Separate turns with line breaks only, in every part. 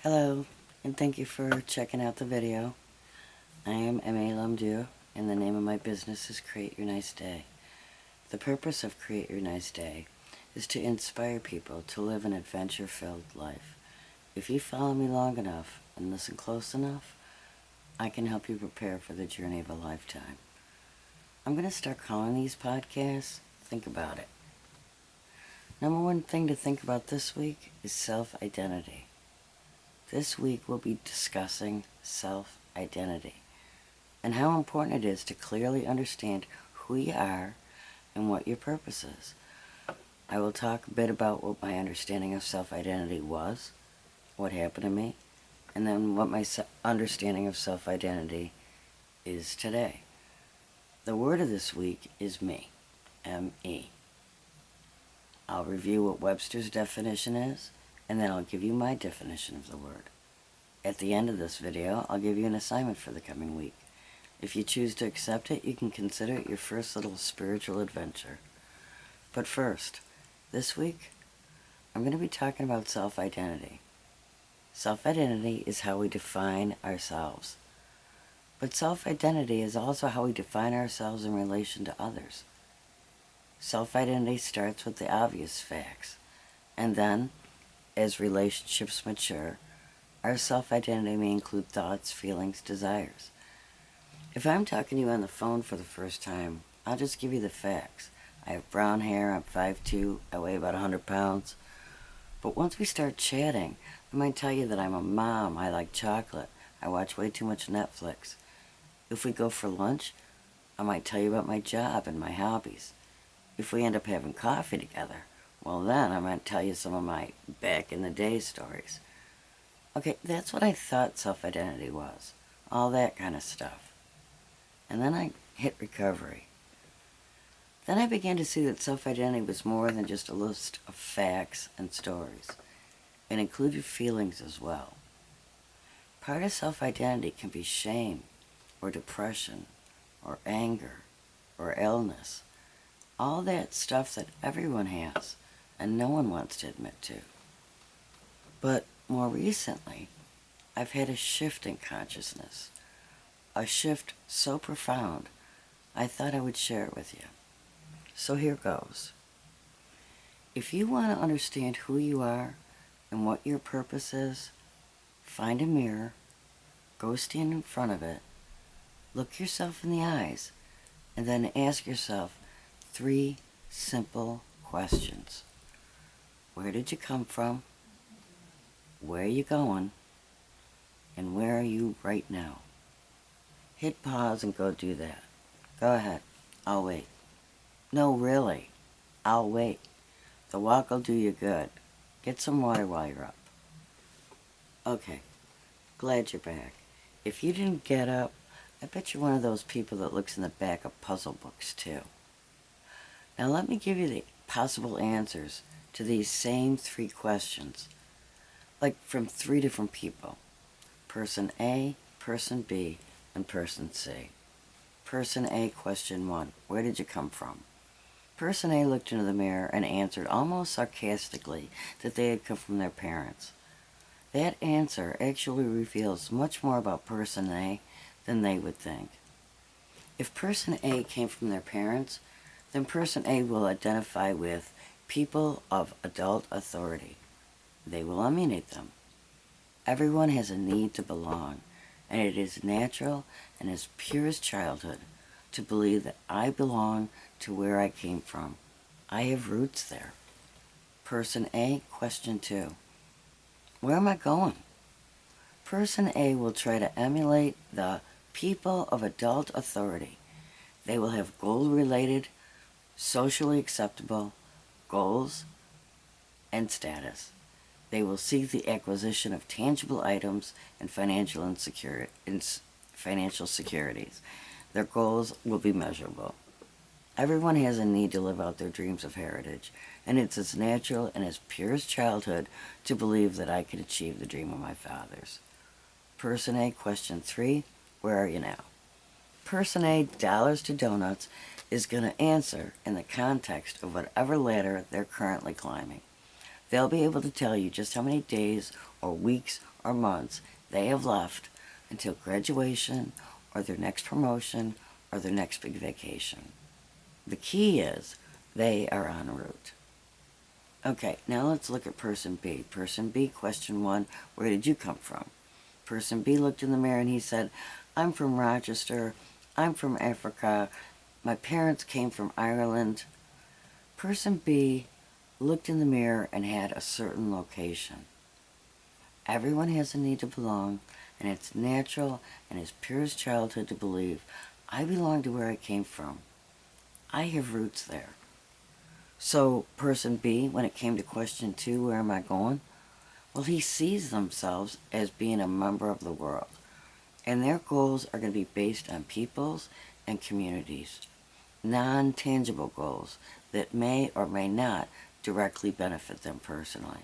Hello, and thank you for checking out the video. I am M.A. Lumdu, and the name of my business is Create Your Nice Day. The purpose of Create Your Nice Day is to inspire people to live an adventure-filled life. If you follow me long enough and listen close enough, I can help you prepare for the journey of a lifetime. I'm going to start calling these podcasts Think About It. Number one thing to think about this week is self-identity. This week we'll be discussing self-identity and how important it is to clearly understand who you are and what your purpose is. I will talk a bit about what my understanding of self-identity was, what happened to me, and then what my understanding of self-identity is today. The word of this week is me, M-E. I'll review what Webster's definition is, and then I'll give you my definition of the word. At the end of this video, I'll give you an assignment for the coming week. If you choose to accept it, you can consider it your first little spiritual adventure. But first, this week, I'm going to be talking about self-identity. Self-identity is how we define ourselves. But self-identity is also how we define ourselves in relation to others. Self-identity starts with the obvious facts, and then, as relationships mature, our self-identity may include thoughts, feelings, desires. If I'm talking to you on the phone for the first time, I'll just give you the facts. I have brown hair, I'm 5'2", I weigh about 100 pounds. But once we start chatting, I might tell you that I'm a mom, I like chocolate, I watch way too much Netflix. If we go for lunch, I might tell you about my job and my hobbies. If we end up having coffee together, well then I might tell you some of my back-in-the-day stories. Okay, that's what I thought self-identity was. All that kind of stuff. And then I hit recovery. Then I began to see that self-identity was more than just a list of facts and stories. It included feelings as well. Part of self-identity can be shame, or depression, or anger, or illness. All that stuff that everyone has, and no one wants to admit to. But more recently, I've had a shift in consciousness. A shift so profound, I thought I would share it with you. So here goes. If you want to understand who you are and what your purpose is, find a mirror, go stand in front of it, look yourself in the eyes, and then ask yourself 3 simple questions. Where did you come from? Where are you going? And where are you right now? Hit pause and go do that. Go ahead. I'll wait. No, really. I'll wait. The walk will do you good. Get some water while you're up. Okay. Glad you're back. If you didn't get up, I bet you're one of those people that looks in the back of puzzle books too. Now let me give you the possible answers to these same 3 questions. Like from 3 different people. Person A, Person B, and Person C. Person A, question 1. Where did you come from? Person A looked into the mirror and answered almost sarcastically that they had come from their parents. That answer actually reveals much more about Person A than they would think. If Person A came from their parents, then Person A will identify with people of adult authority. They will emulate them. Everyone has a need to belong, and it is natural and as pure as childhood to believe that I belong to where I came from. I have roots there. Person A, question 2. Where am I going? Person A will try to emulate the people of adult authority. They will have goal-related, socially acceptable goals and status. They will seek the acquisition of tangible items and financial securities. Their goals will be measurable. Everyone has a need to live out their dreams of heritage, and it's as natural and as pure as childhood to believe that I can achieve the dream of my fathers. Person A, question 3, where are you now? Person A, dollars to donuts, is going to answer in the context of whatever ladder they're currently climbing. they'll be able to tell you just how many days or weeks or months they have left until graduation or their next promotion or their next big vacation. The key is they are en route. Okay, now let's look at person B. Person B, question 1, where did you come from? Person B looked in the mirror and he said, I'm from Rochester, I'm from Africa, my parents came from Ireland. Person B looked in the mirror and had a certain location. Everyone has a need to belong, and it's natural and as pure as childhood to believe, I belong to where I came from. I have roots there. So, person B, when it came to question 2, where am I going? Well, he sees themselves as being a member of the world, and their goals are going to be based on peoples and communities, non-tangible goals that may or may not directly benefit them personally.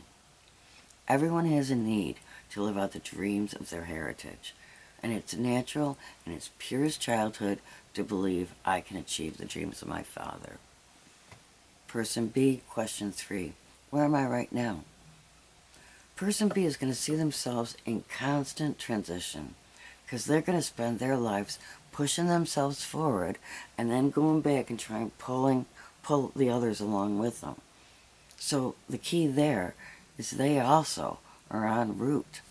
Everyone has a need to live out the dreams of their heritage, and it's natural and as pure as childhood to believe I can achieve the dreams of my father. Person B, question 3, where am I right now? Person B is going to see themselves in constant transition because they're going to spend their lives pushing themselves forward and then going back and trying pull the others along with them. So the key there is they also are en route.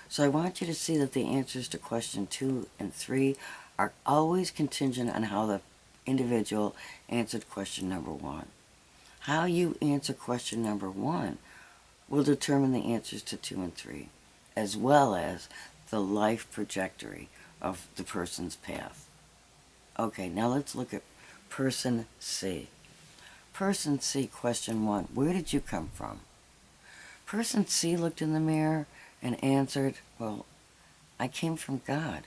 So I want you to see that the answers to question 2 and 3 are always contingent on how the individual answered question number 1. How you answer question number 1 will determine the answers to 2 and 3, as well as the life trajectory of the person's path. Okay, now let's look at person C. Person C, question 1, where did you come from? Person C looked in the mirror and answered, well, I came from God.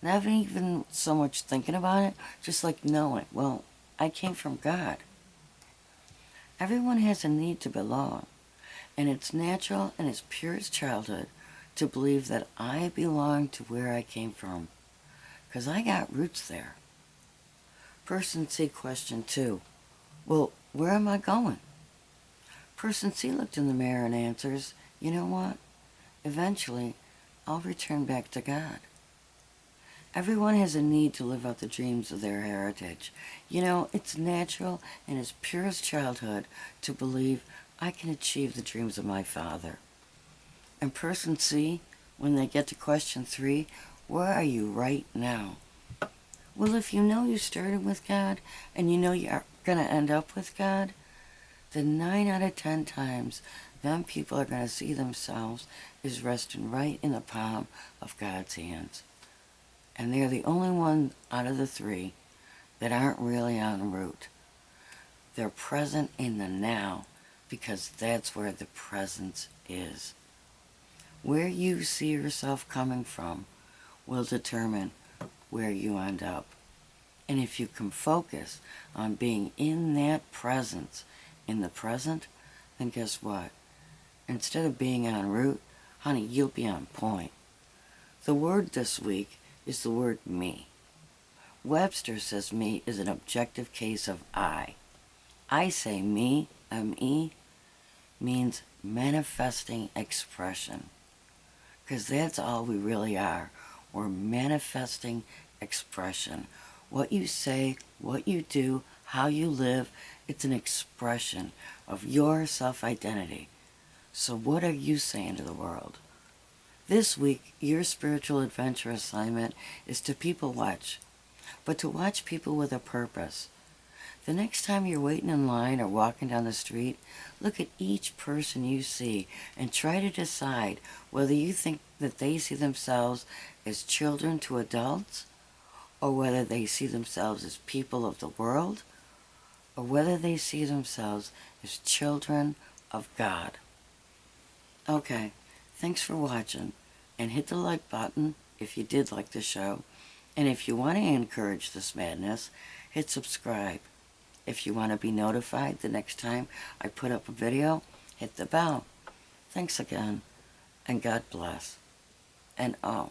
Not even so much thinking about it, just like knowing, well, I came from God. Everyone has a need to belong, and it's natural and as pure as childhood to believe that I belong to where I came from, because I got roots there. Person C, question 2, well, where am I going? Person C looked in the mirror and answers, you know what? Eventually, I'll return back to God. Everyone has a need to live out the dreams of their heritage. You know, it's natural and as pure as childhood to believe I can achieve the dreams of my father. And person C, when they get to question 3, where are you right now? Well, if you know you started with God and you know you're going to end up with God, then 9 out of 10 times, them people are going to see themselves as resting right in the palm of God's hands. And they're the only one out of the 3 that aren't really en route. They're present in the now because that's where the presence is. Where you see yourself coming from will determine where you end up. And if you can focus on being in that presence, in the present, then guess what? Instead of being en route, honey, you'll be on point. The word this week is the word me. Webster says me is an objective case of I. I say me, M-E, means manifesting expression. Because that's all we really are. We're manifesting expression. What you say, what you do, how you live, it's an expression of your self-identity. So what are you saying to the world? This week, your spiritual adventure assignment is to people watch, but to watch people with a purpose. The next time you're waiting in line or walking down the street, look at each person you see and try to decide whether you think that they see themselves as children to adults, or whether they see themselves as people of the world, or whether they see themselves as children of God. Okay, thanks for watching, and hit the like button if you did like the show, and if you want to encourage this madness, hit subscribe. If you want to be notified the next time I put up a video, hit the bell. Thanks again, and God bless. And oh,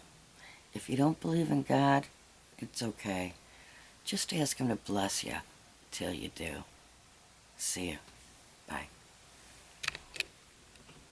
if you don't believe in God, it's okay. Just ask Him to bless you till you do. See ya.